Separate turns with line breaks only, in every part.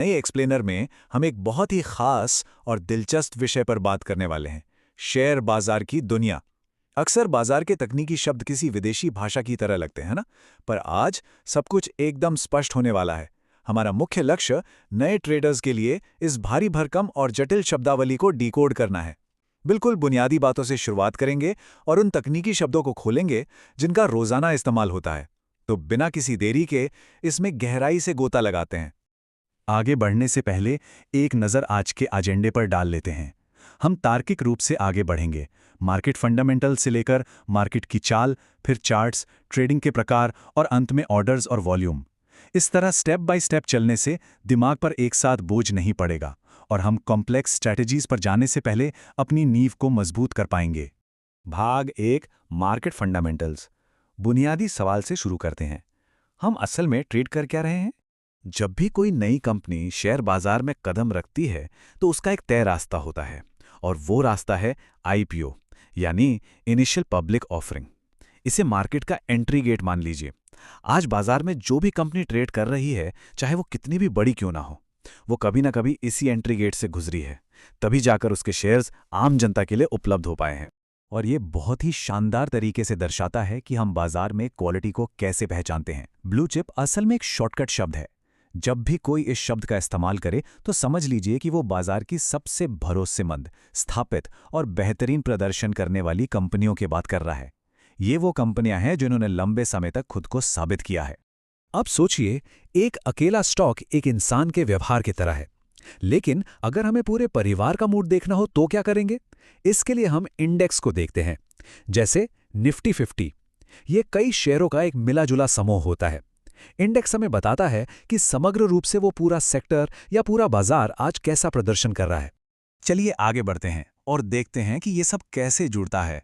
नए एक्सप्लेनर में हम एक बहुत ही खास और दिलचस्प विषय पर बात करने वाले हैं। शेयर बाजार की दुनिया। अक्सर बाजार के तकनीकी शब्द किसी विदेशी भाषा की तरह लगते हैं ना, पर आज सब कुछ एकदम स्पष्ट होने वाला है। हमारा मुख्य लक्ष्य नए ट्रेडर्स के लिए इस भारी भरकम और जटिल शब्दावली को डिकोड करना है। बिल्कुल बुनियादी बातों से शुरुआत करेंगे और उन तकनीकी शब्दों को खोलेंगे जिनका रोजाना इस्तेमाल होता है। तो बिना किसी देरी के इसमें गहराई से गोता लगाते हैं।
आगे बढ़ने से पहले एक नज़र आज के एजेंडे पर डाल लेते हैं। हम तार्किक रूप से आगे बढ़ेंगे, मार्केट फंडामेंटल से लेकर मार्केट की चाल, फिर चार्ट्स, ट्रेडिंग के प्रकार और अंत में ऑर्डर्स और वॉल्यूम। इस तरह स्टेप बाय स्टेप चलने से दिमाग पर एक साथ बोझ नहीं पड़ेगा और हम कॉम्प्लेक्स स्ट्रैटेजीज पर जाने से पहले अपनी नींव को मजबूत कर पाएंगे।
भाग 1, मार्केट फंडामेंटल्स। बुनियादी सवाल से शुरू करते हैं। हम असल में ट्रेड कर क्या रहे हैं? जब भी कोई नई कंपनी शेयर बाजार में कदम रखती है तो उसका एक तय रास्ता होता है, और वो रास्ता है आईपीओ, यानी इनिशियल पब्लिक ऑफरिंग। इसे मार्केट का एंट्री गेट मान लीजिए। आज बाजार में जो भी कंपनी ट्रेड कर रही है, चाहे वो कितनी भी बड़ी क्यों ना हो, वो कभी ना कभी इसी एंट्री गेट से गुजरी है। तभी जाकर उसके शेयर्स आम जनता के लिए उपलब्ध हो पाए हैं।
और ये बहुत ही शानदार तरीके से दर्शाता है कि हम बाजार में क्वालिटी को कैसे पहचानते हैं। ब्लू चिप असल में एक शॉर्टकट शब्द है। जब भी कोई इस शब्द का इस्तेमाल करे तो समझ लीजिए कि वो बाजार की सबसे भरोसेमंद, स्थापित और बेहतरीन प्रदर्शन करने वाली कंपनियों की बात कर रहा है। ये वो कंपनियां हैं जिन्होंने लंबे समय तक खुद को साबित किया है। अब सोचिए, एक अकेला स्टॉक एक इंसान के व्यवहार की तरह है, लेकिन अगर हमें पूरे परिवार का मूड देखना हो तो क्या करेंगे? इसके लिए हम इंडेक्स को देखते हैं, जैसे निफ्टी 50। ये कई शेयरों का एक मिला-जुला समूह होता है। इंडेक्स हमें बताता है कि समग्र रूप से वो पूरा सेक्टर या पूरा बाजार आज कैसा प्रदर्शन कर रहा है।
चलिए आगे बढ़ते हैं और देखते हैं कि ये सब कैसे जुड़ता है।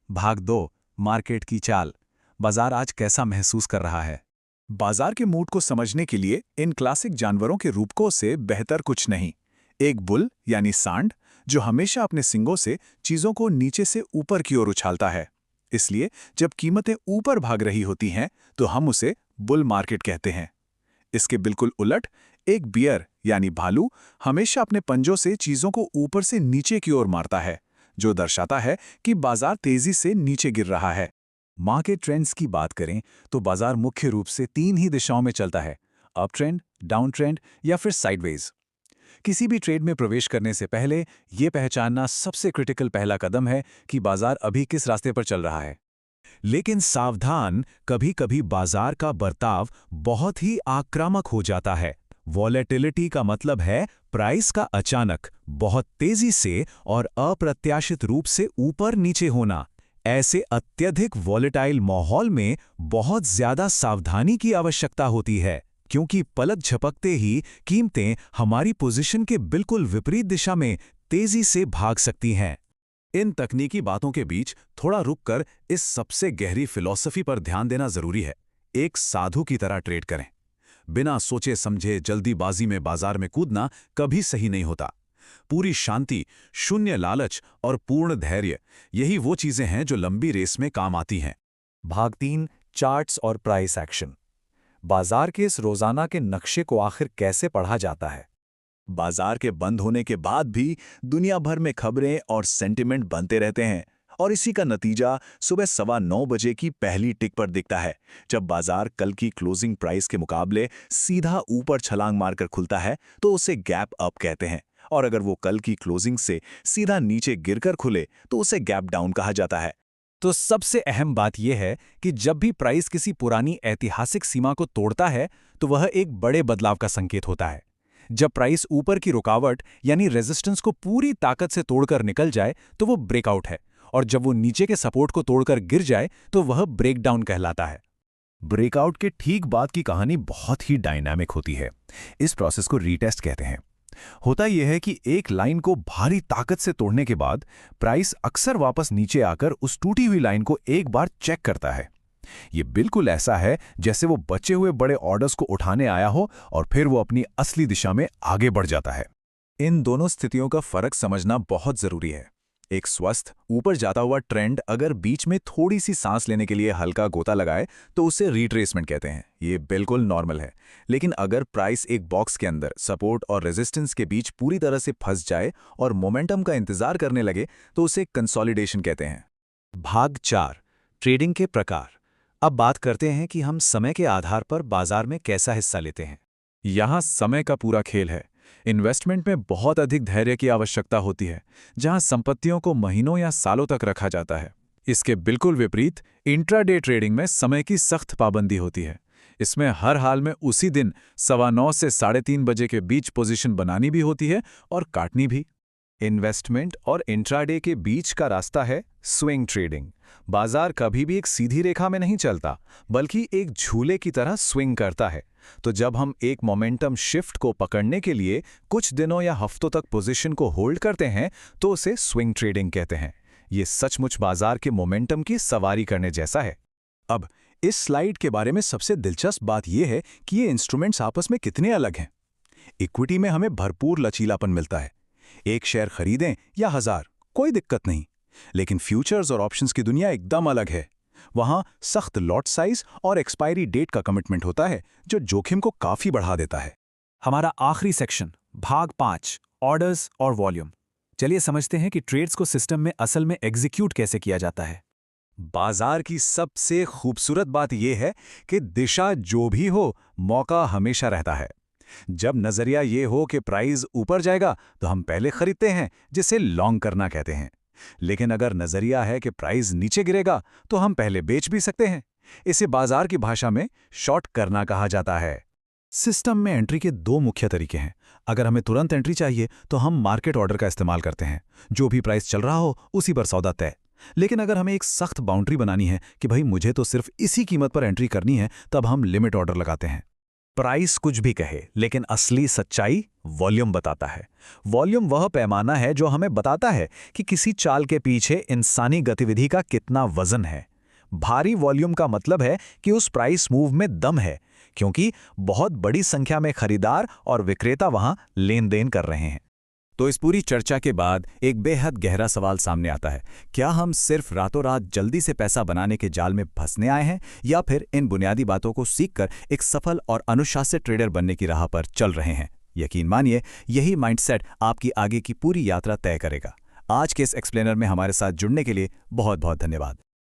भाग 2, मार्केट की चाल। बाजार आज कैसा महसूस कर रहा है? बाजार के मूड को समझने के लिए इन क्लासिक जानवरों के रूपकों से बेहतर कुछ नहीं। एक बुल यानी सांड, जो हमेशा अपने सींगों से चीजों को नीचे से ऊपर की ओर उछालता है। इसलिए जब कीमतें ऊपर भाग रही होती हैं तो हम उसे बुल मार्केट कहते हैं। इसके बिल्कुल उलट एक बियर यानी भालू हमेशा अपने पंजों से चीजों को ऊपर से नीचे की ओर मारता है, जो दर्शाता है कि बाजार तेजी से नीचे गिर रहा है। मार्केट ट्रेंड्स की बात करें तो बाजार मुख्य रूप से 3 ही दिशाओं में चलता है: अप ट्रेंड, डाउन ट्रेंड या फिर साइडवेज। किसी भी ट्रेड में प्रवेश करने से पहले यह पहचानना सबसे क्रिटिकल पहला कदम है कि बाजार अभी किस रास्ते पर चल रहा है।
लेकिन सावधान, कभी-कभी बाजार का बर्ताव बहुत ही आक्रामक हो जाता है। वॉलेटिलिटी का मतलब है प्राइस का अचानक, बहुत तेजी से और अप्रत्याशित रूप से ऊपर नीचे होना। ऐसे अत्यधिक वॉलेटाइल माहौल में बहुत ज्यादा सावधानी की आवश्यकता होती है, क्योंकि पलक झपकते ही कीमतें हमारी पोजीशन के बिल्कुल विपरीत दिशा में तेजी से भाग सकती हैं।
इन तकनीकी बातों के बीच थोड़ा रुककर इस सबसे गहरी फिलॉसफी पर ध्यान देना जरूरी है। एक साधु की तरह ट्रेड करें। बिना सोचे समझे जल्दीबाजी में बाजार में कूदना कभी सही नहीं होता। पूरी शांति, शून्य लालच और पूर्ण धैर्य, यही वो चीजें हैं जो लंबी रेस में काम आती हैं।
भाग 3, चार्ट्स और प्राइस एक्शन। बाजार के इस रोजाना के नक्शे को आखिर कैसे पढ़ा जाता है?
बाजार के बंद होने के बाद भी दुनिया भर में खबरें और सेंटिमेंट बनते रहते हैं, और इसी का नतीजा सुबह 9:15 बजे की पहली टिक पर दिखता है, जब बाजार कल की क्लोजिंग प्राइस के मुकाबले सीधा ऊपर छलांग मारकर खुलता है तो उसे गैप अप कहते हैं, और अगर वो कल की क्लोजिंग से सीधा नीचे गिरकर खुले तो उसे गैप डाउन कहा जाता है।
तो सबसे अहम बात यह है कि जब भी प्राइस किसी पुरानी ऐतिहासिक सीमा को तोड़ता है तो वह एक बड़े बदलाव का संकेत होता है। जब प्राइस ऊपर की रुकावट यानी रेजिस्टेंस को पूरी ताकत से तोड़कर निकल जाए तो वो ब्रेकआउट है, और जब वो नीचे के सपोर्ट को तोड़कर गिर जाए तो वह ब्रेकडाउन कहलाता है।
ब्रेकआउट के ठीक बाद की कहानी बहुत ही डायनामिक होती है। इस प्रोसेस को रीटेस्ट कहते हैं। होता यह है कि एक लाइन को भारी ताकत से तोड़ने के बाद प्राइस अक्सर वापस नीचे आकर उस टूटी हुई लाइन को एक बार चेक करता है। ये बिल्कुल ऐसा है जैसे वो बचे हुए बड़े ऑर्डर्स को उठाने आया हो और फिर वो अपनी असली दिशा में आगे बढ़ जाता है।
इन दोनों स्थितियों का फर्क समझना बहुत जरूरी है।
एक स्वस्थ ऊपर जाता हुआ ट्रेंड अगर बीच में थोड़ी सी सांस लेने के लिए हल्का गोता लगाए तो उसे रिट्रेसमेंट कहते हैं। ये बिल्कुल नॉर्मल है। लेकिन अगर प्राइस एक बॉक्स के अंदर सपोर्ट और रेजिस्टेंस के बीच पूरी तरह से फंस जाए और मोमेंटम का इंतजार करने लगे तो उसे कंसोलिडेशन कहते हैं। भाग 4, ट्रेडिंग के प्रकार। अब बात करते हैं कि हम समय के आधार पर बाजार में कैसा हिस्सा लेते हैं। यहाँ समय का पूरा खेल है। इन्वेस्टमेंट में बहुत अधिक धैर्य की आवश्यकता होती है, जहां संपत्तियों को महीनों या सालों तक रखा जाता है। इसके बिल्कुल विपरीत इंट्राडे ट्रेडिंग में समय की सख्त पाबंदी होती है। इसमें हर हाल में उसी दिन 9:15 से 3:30 बजे के बीच पोजीशन बनानी भी होती है और काटनी भी। इन्वेस्टमेंट और इंट्राडे के बीच का रास्ता है स्विंग ट्रेडिंग। बाजार कभी भी एक सीधी रेखा में नहीं चलता, बल्कि एक झूले की तरह स्विंग करता है। तो जब हम एक मोमेंटम शिफ्ट को पकड़ने के लिए कुछ दिनों या हफ्तों तक पोजीशन को होल्ड करते हैं तो उसे स्विंग ट्रेडिंग कहते हैं। ये सचमुच बाजार के मोमेंटम की सवारी करने जैसा है। अब इस स्लाइड के बारे में सबसे दिलचस्प बात यह है कि ये इंस्ट्रूमेंट्स आपस में कितने अलग हैं। इक्विटी में हमें भरपूर लचीलापन मिलता है। एक शेयर खरीदें या 1000, कोई दिक्कत नहीं। लेकिन फ्यूचर्स और ऑप्शंस की दुनिया एकदम अलग है। वहां सख्त लॉट साइज और एक्सपायरी डेट का कमिटमेंट होता है, जो जोखिम को काफी बढ़ा देता है।
हमारा आखिरी सेक्शन, भाग 5, ऑर्डर्स और वॉल्यूम। चलिए समझते हैं कि ट्रेड्स को सिस्टम में असल में एग्जीक्यूट कैसे किया जाता है।
बाजार की सबसे खूबसूरत बात यह है कि दिशा जो भी हो, मौका हमेशा रहता है। जब नजरिया ये हो कि प्राइस ऊपर जाएगा तो हम पहले खरीदते हैं, जिसे लॉन्ग करना कहते हैं। लेकिन अगर नजरिया है कि प्राइस नीचे गिरेगा तो हम पहले बेच भी सकते हैं। इसे बाजार की भाषा में शॉर्ट करना कहा जाता है। सिस्टम में एंट्री के 2 मुख्य तरीके हैं। अगर हमें तुरंत एंट्री चाहिए तो हम मार्केट ऑर्डर का इस्तेमाल करते हैं। जो भी प्राइस चल रहा हो उसी पर सौदा तय। लेकिन अगर हमें एक सख्त बाउंड्री बनानी है कि भाई मुझे तो सिर्फ इसी कीमत पर एंट्री करनी है, तब हम लिमिट ऑर्डर लगाते हैं। प्राइस कुछ भी कहे, लेकिन असली सच्चाई वॉल्यूम बताता है। वॉल्यूम वह पैमाना है जो हमें बताता है कि किसी चाल के पीछे इंसानी गतिविधि का कितना वजन है। भारी वॉल्यूम का मतलब है कि उस प्राइस मूव में दम है, क्योंकि बहुत बड़ी संख्या में खरीदार और विक्रेता वहां लेन देन कर रहे हैं। तो इस पूरी चर्चा के बाद एक बेहद गहरा सवाल सामने आता है। क्या हम सिर्फ रातों रात जल्दी से पैसा बनाने के जाल में फंसने आए हैं, या फिर इन बुनियादी बातों को सीखकर एक सफल और अनुशासित ट्रेडर बनने की राह पर चल रहे हैं? यकीन मानिए, यही माइंडसेट आपकी आगे की पूरी यात्रा तय करेगा। आज के इस एक्सप्लेनर में हमारे साथ जुड़ने के लिए बहुत बहुत धन्यवाद।